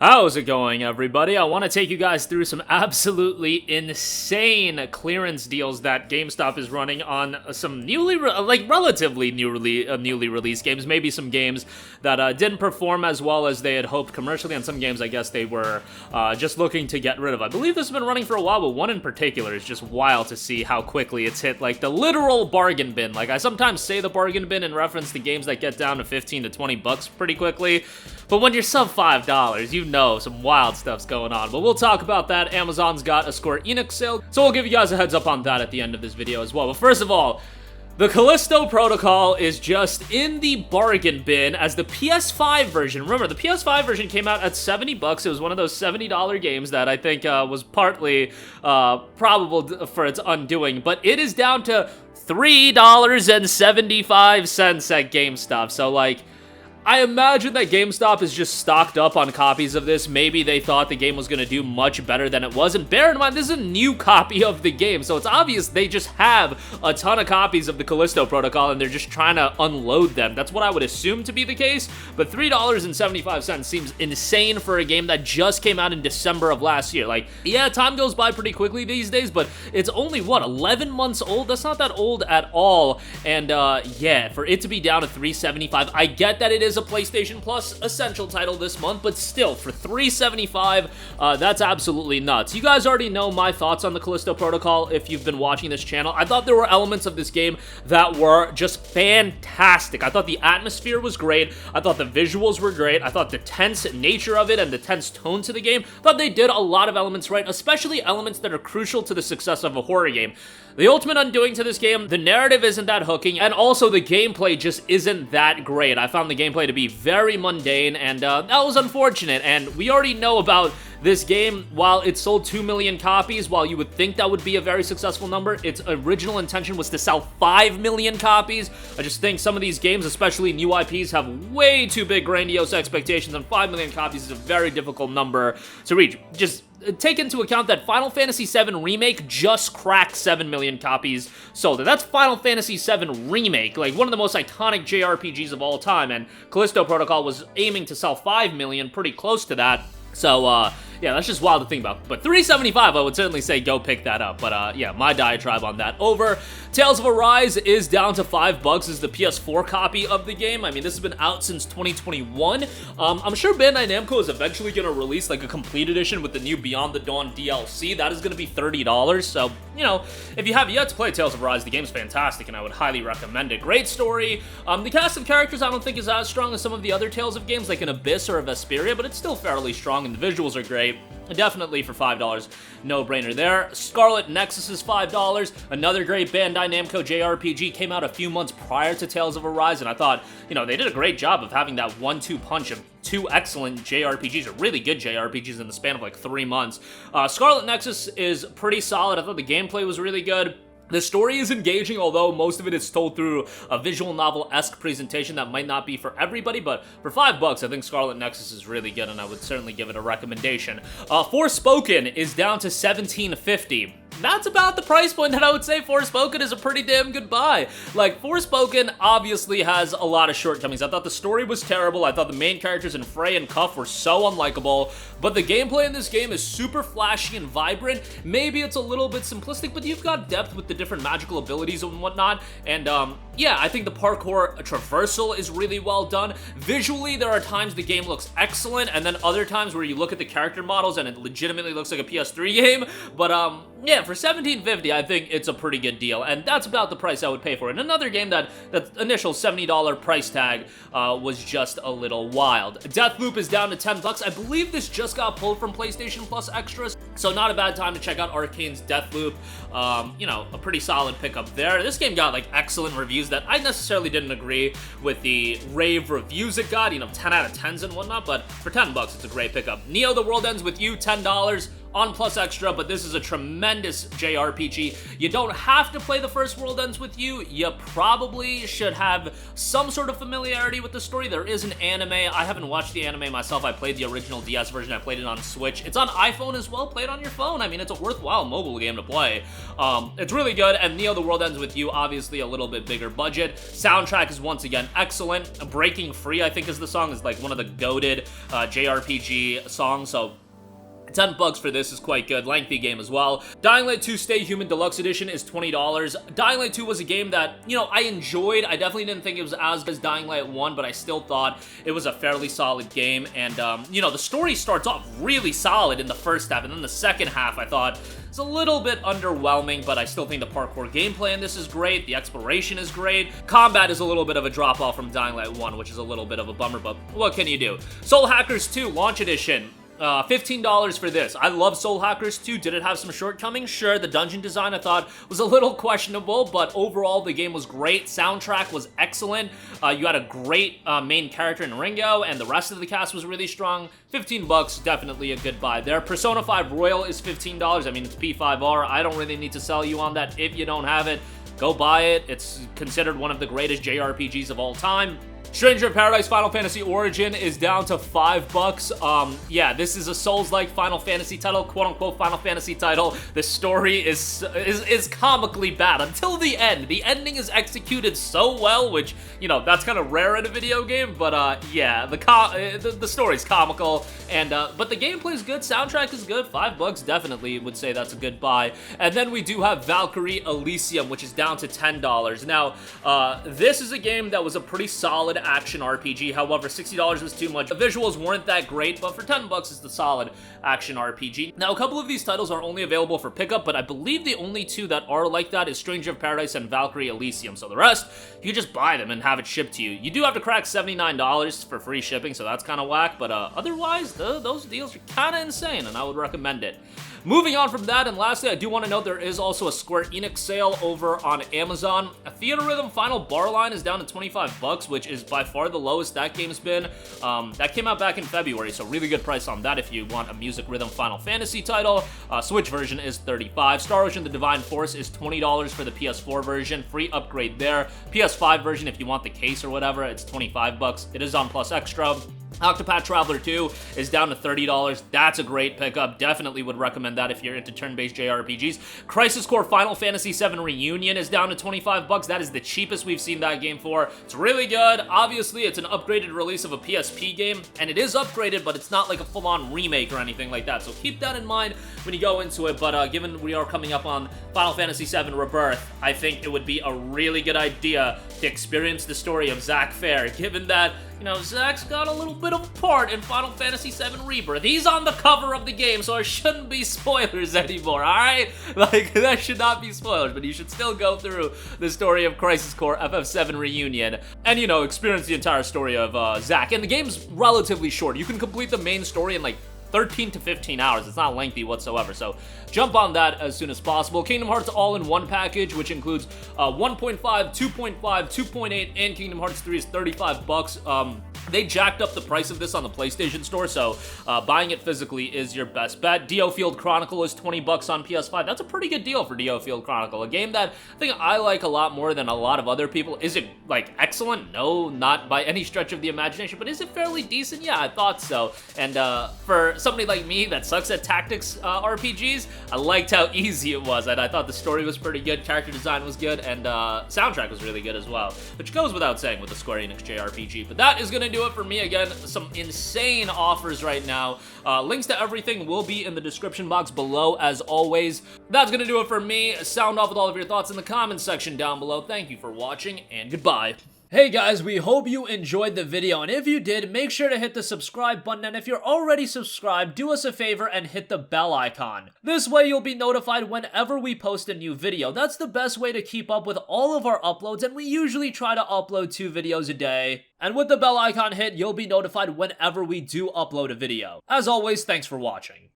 How's it going, everybody? I want to take you guys through some absolutely insane clearance deals that GameStop is running on some relatively newly released games. Maybe some games that didn't perform as well as they had hoped commercially, and some games I guess they were just looking to get rid of. I believe this has been running for a while, but one in particular is just wild to see how quickly it's hit like the literal bargain bin. Like, I sometimes say the bargain bin in reference to games that get down to 15 to 20 bucks pretty quickly, but when you're sub $5, you know some wild stuff's going on. But we'll talk about that. Amazon's got a Square Enix sale, so we'll give you guys a heads up on that at the end of this video as well. But first of all, the Kalisto Protocol is just in the bargain bin as the PS5 version. Remember, the PS5 version came out at 70 bucks. It was one of those $70 games that I think was partly probable for its undoing, but it is down to $3.75 at GameStop. So, like, I imagine that GameStop is just stocked up on copies of this. Maybe they thought the game was going to do much better than it was. And bear in mind, this is a new copy of the game, so it's obvious they just have a ton of copies of the Kalisto Protocol, and they're just trying to unload them. That's what I would assume to be the case, but $3.75 seems insane for a game that just came out in December of last year. Like, yeah, time goes by pretty quickly these days, but it's only, what, 11 months old? That's not that old at all. And, yeah, for it to be down to $3.75, I get that it is a PlayStation Plus Essential title this month, but still, for $3.75, that's absolutely nuts. You guys already know my thoughts on the Kalisto Protocol if you've been watching this channel. I thought there were elements of this game that were just fantastic. I thought the atmosphere was great. I thought the visuals were great. I thought the tense nature of it and the tense tone to the game, I thought they did a lot of elements right, especially elements that are crucial to the success of a horror game. The ultimate undoing to this game, the narrative isn't that hooking, and also the gameplay just isn't that great. I found the gameplay to be very mundane, and that was unfortunate, and we already know about this game. While it sold 2 million copies, while you would think that would be a very successful number, its original intention was to sell 5 million copies. I just think some of these games, especially new IPs, have way too big grandiose expectations, and 5 million copies is a very difficult number to reach. Just take into account that Final Fantasy VII Remake just cracked 7 million copies sold. And that's Final Fantasy VII Remake, like one of the most iconic JRPGs of all time, and Kalisto Protocol was aiming to sell 5 million, pretty close to that. So, yeah, that's just wild to think about. But $3.75, I would certainly say go pick that up. But, yeah, my diatribe on that over. Tales of Arise is down to $5 as the PS4 copy of the game. I mean, this has been out since 2021. I'm sure Bandai Namco is eventually going to release, like, a complete edition with the new Beyond the Dawn DLC. That is going to be $30. So, you know, if you have yet to play Tales of Arise, the game's fantastic, and I would highly recommend it. Great story. The cast of characters I don't think is as strong as some of the other Tales of games, like an Abyss or a Vesperia, but it's still fairly strong, and the visuals are great. Definitely for $5, no-brainer there. Scarlet Nexus is $5. Another great Bandai Namco JRPG, came out a few months prior to Tales of Arise, and I thought, you know, they did a great job of having that 1-2 punch of two excellent JRPGs, or really good JRPGs in the span of like 3 months. Scarlet Nexus is pretty solid. I thought the gameplay was really good. The story is engaging, although most of it is told through a visual novel-esque presentation that might not be for everybody, but for $5, I think Scarlet Nexus is really good, and I would certainly give it a recommendation. Forspoken is down to $17.50. That's about the price point that I would say Forspoken is a pretty damn good buy. Like, Forspoken obviously has a lot of shortcomings. I thought the story was terrible. I thought the main characters in Frey and Cuff were so unlikable, but the gameplay in this game is super flashy and vibrant. Maybe it's a little bit simplistic, but you've got depth with the different magical abilities and whatnot, and yeah, I think the parkour traversal is really well done. Visually, there are times the game looks excellent, and then other times where you look at the character models and it legitimately looks like a PS3 game, but yeah, for $17.50, I think it's a pretty good deal, and that's about the price I would pay for it. Another game that initial $70 price tag was just a little wild. Deathloop is down to $10. I believe this just got pulled from PlayStation Plus Extras, so not a bad time to check out Arcane's Deathloop. You know, a pretty solid pickup there. This game got, like, excellent reviews that I necessarily didn't agree with the rave reviews it got, you know, 10 out of 10s and whatnot, but for $10, it's a great pickup. Neo: The World Ends With You, $10. on Plus Extra, but this is a tremendous JRPG. You don't have to play The First World Ends With You. You probably should have some sort of familiarity with the story. There is an anime. I haven't watched the anime myself. I played the original DS version. I played it on Switch. It's on iPhone as well. Play it on your phone. I mean, it's a worthwhile mobile game to play. It's really good, and Neo: The World Ends With You, obviously a little bit bigger budget. Soundtrack is once again excellent. Breaking Free, I think is the song, is like one of the goated JRPG songs, so $10 for this is quite good. Lengthy game as well. Dying Light 2 Stay Human Deluxe Edition is $20. Dying Light 2 was a game that, you know, I enjoyed. I definitely didn't think it was as good as Dying Light 1, but I still thought it was a fairly solid game. And, you know, the story starts off really solid in the first half, and then the second half, I thought, it's a little bit underwhelming, but I still think the parkour gameplay in this is great. The exploration is great. Combat is a little bit of a drop-off from Dying Light 1, which is a little bit of a bummer, but what can you do? Soul Hackers 2 Launch Edition. $15 for this. I love Soul Hackers 2. Did it have some shortcomings? Sure. The dungeon design I thought was a little questionable, but overall the game was great. Soundtrack was excellent. You had a great main character in Ringo, and the rest of the cast was really strong. $15, definitely a good buy there. Persona 5 Royal is $15. I mean, it's P5R. I don't really need to sell you on that. If you don't have it, go buy it. It's considered one of the greatest JRPGs of all time. Stranger of Paradise Final Fantasy Origin is down to $5. Yeah, this is a Souls-like Final Fantasy title, quote-unquote Final Fantasy title. The story is comically bad until the end. The ending is executed so well, which, you know, that's kind of rare in a video game, but yeah, the story's comical, and but the gameplay is good, soundtrack is good. $5 definitely would say that's a good buy. And then we do have Valkyrie Elysium, which is down to $10. Now, this is a game that was a pretty solid action RPG. However, $60 was too much. The visuals weren't that great, but for $10, it's the solid action RPG. Now, a couple of these titles are only available for pickup, but I believe the only two that are like that is Stranger of Paradise and Valkyrie Elysium. So the rest, you just buy them and have it shipped to you. You do have to crack $79 for free shipping, so that's kind of whack, but otherwise, those deals are kind of insane, and I would recommend it. Moving on from that, and lastly, I do want to note there is also a Square Enix sale over on Amazon. A Theatrhythm Final Bar Line is down to $25, which is by far the lowest that game's been. That came out back in February, so really good price on that if you want a music rhythm Final Fantasy title. Switch version is $35. Star Ocean: The Divine Force is $20 for the PS4 version. Free upgrade there. PS5 version, if you want the case or whatever, it's $25. It is on Plus Extra. Octopath Traveler 2 is down to $30. That's a great pickup. Definitely would recommend that if you're into turn-based JRPGs. Crisis Core Final Fantasy VII Reunion is down to $25. That is the cheapest we've seen that game for. It's really good. Obviously, it's an upgraded release of a PSP game, and it is upgraded, but it's not like a full-on remake or anything like that. So keep that in mind when you go into it. But given we are coming up on Final Fantasy VII Rebirth, I think it would be a really good idea to experience the story of Zack Fair, given that, you know, Zack's got a little bit of a part in Final Fantasy VII Rebirth. He's on the cover of the game, so it shouldn't be spoilers anymore, alright? Like, that should not be spoilers, but you should still go through the story of Crisis Core FF7 Reunion and, you know, experience the entire story of Zack. And the game's relatively short. You can complete the main story in, like, 13 to 15 hours. It's not lengthy whatsoever, so jump on that as soon as possible. Kingdom Hearts all-in-one package, which includes 1.5, 2.5, 2.8, and Kingdom Hearts 3 is $35. They jacked up the price of this on the PlayStation Store, so buying it physically is your best bet. Dio Field Chronicle is $20 on PS5. That's a pretty good deal for Dio Field Chronicle, a game that I think I like a lot more than a lot of other people. Is it, like, excellent? No, not by any stretch of the imagination, but is it fairly decent? Yeah, I thought so. And for somebody like me that sucks at tactics RPGs, I liked how easy it was, and I thought the story was pretty good, character design was good, and soundtrack was really good as well, which goes without saying with the Square Enix JRPG. But that is going to do it for me. Again, some insane offers right now. Links to everything will be in the description box below, as always. That's going to do it for me. Sound off with all of your thoughts in the comments section down below. Thank you for watching, and goodbye. Hey guys, we hope you enjoyed the video, and if you did, make sure to hit the subscribe button, and if you're already subscribed, do us a favor and hit the bell icon. This way you'll be notified whenever we post a new video. That's the best way to keep up with all of our uploads, and we usually try to upload 2 videos a day. And with the bell icon hit, you'll be notified whenever we do upload a video. As always, thanks for watching.